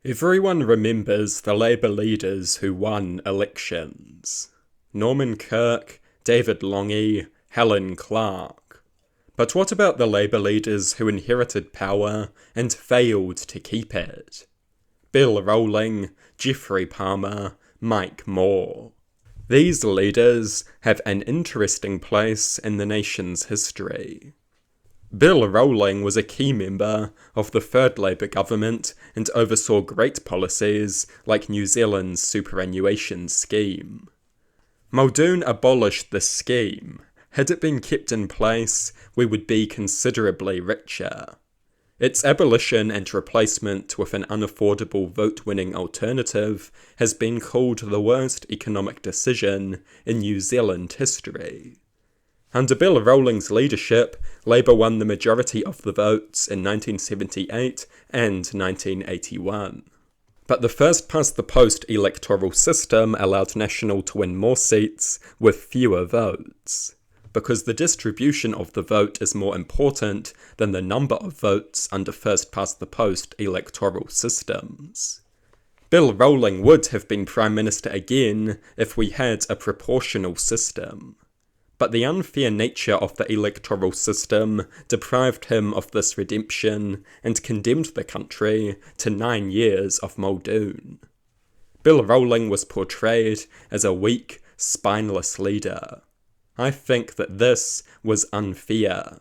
Everyone remembers the Labour leaders who won elections. Norman Kirk, David Lange, Helen Clark. But what about the Labour leaders who inherited power and failed to keep it? Bill Rowling, Geoffrey Palmer, Mike Moore. These leaders have an interesting place in the nation's history. Bill Rowling was a key member of the third Labour government and oversaw great policies like New Zealand's superannuation scheme. Muldoon abolished this scheme. Had it been kept in place, we would be considerably richer. Its abolition and replacement with an unaffordable vote-winning alternative has been called the worst economic decision in New Zealand history. Under Bill Rowling's leadership, Labour won the majority of the votes in 1978 and 1981. But the first-past-the-post electoral system allowed National to win more seats with fewer votes. Because the distribution of the vote is more important than the number of votes under first-past-the-post electoral systems. Bill Rowling would have been Prime Minister again if we had a proportional system. But the unfair nature of the electoral system deprived him of this redemption and condemned the country to 9 years of Muldoon. Bill Rowling was portrayed as a weak, spineless leader. I think that this was unfair.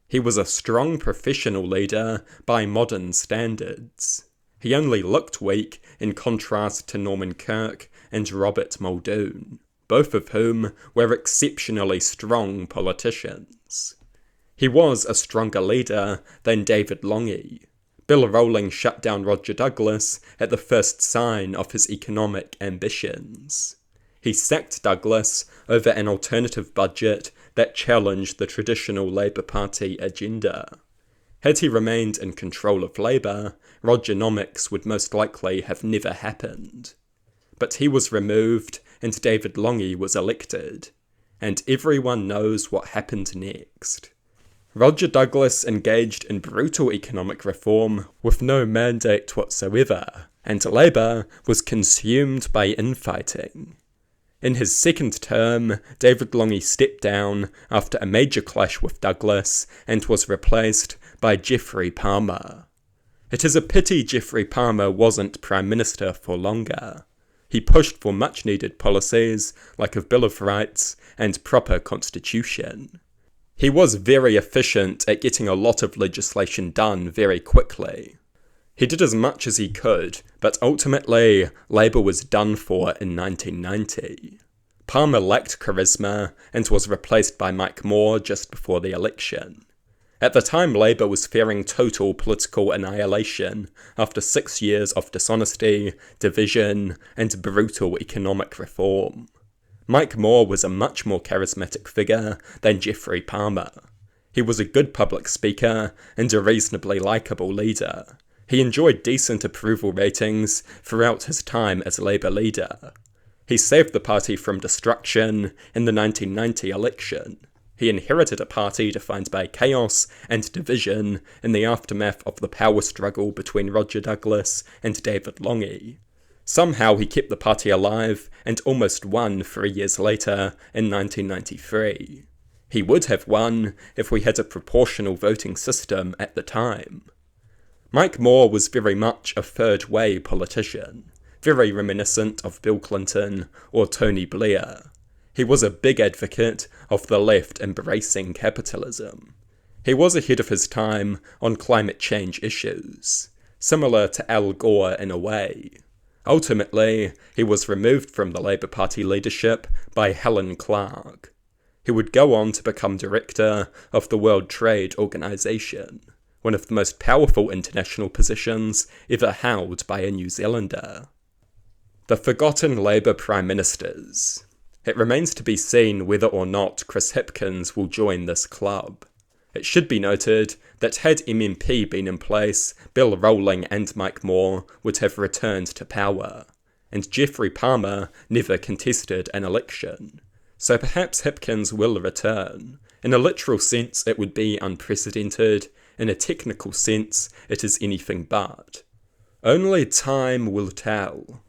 He was a strong professional leader by modern standards. He only looked weak in contrast to Norman Kirk and Robert Muldoon, both of whom were exceptionally strong politicians. He was a stronger leader than David Lange. Bill Rowling shut down Roger Douglas at the first sign of his economic ambitions. He sacked Douglas over an alternative budget that challenged the traditional Labour Party agenda. Had he remained in control of Labour, Rogernomics would most likely have never happened. But he was removed and David Lange was elected, and everyone knows what happened next. Roger Douglas engaged in brutal economic reform with no mandate whatsoever, and Labour was consumed by infighting. In his second term, David Lange stepped down after a major clash with Douglas and was replaced by Geoffrey Palmer. It is a pity Geoffrey Palmer wasn't Prime Minister for longer. He pushed for much-needed policies like a Bill of Rights and proper constitution. He was very efficient at getting a lot of legislation done very quickly. He did as much as he could, but ultimately, Labour was done for in 1990. Palmer lacked charisma and was replaced by Mike Moore just before the election. At the time, Labour was fearing total political annihilation after 6 years of dishonesty, division, and brutal economic reform. Mike Moore was a much more charismatic figure than Geoffrey Palmer. He was a good public speaker and a reasonably likeable leader. He enjoyed decent approval ratings throughout his time as Labour leader. He saved the party from destruction in the 1990 election. He inherited a party defined by chaos and division in the aftermath of the power struggle between Roger Douglas and David Lange. Somehow he kept the party alive and almost won 3 years later in 1993. He would have won if we had a proportional voting system at the time. Mike Moore was very much a third-way politician, very reminiscent of Bill Clinton or Tony Blair. He was a big advocate of the left embracing capitalism. He was ahead of his time on climate change issues, similar to Al Gore in a way. Ultimately, he was removed from the Labour Party leadership by Helen Clark. He would go on to become director of the World Trade Organization, one of the most powerful international positions ever held by a New Zealander. The forgotten Labour Prime Ministers. It remains to be seen whether or not Chris Hipkins will join this club. It should be noted that had MMP been in place, Bill Rowling and Mike Moore would have returned to power, and Geoffrey Palmer never contested an election. So perhaps Hipkins will return. In a literal sense, it would be unprecedented. In a technical sense, it is anything but. Only time will tell.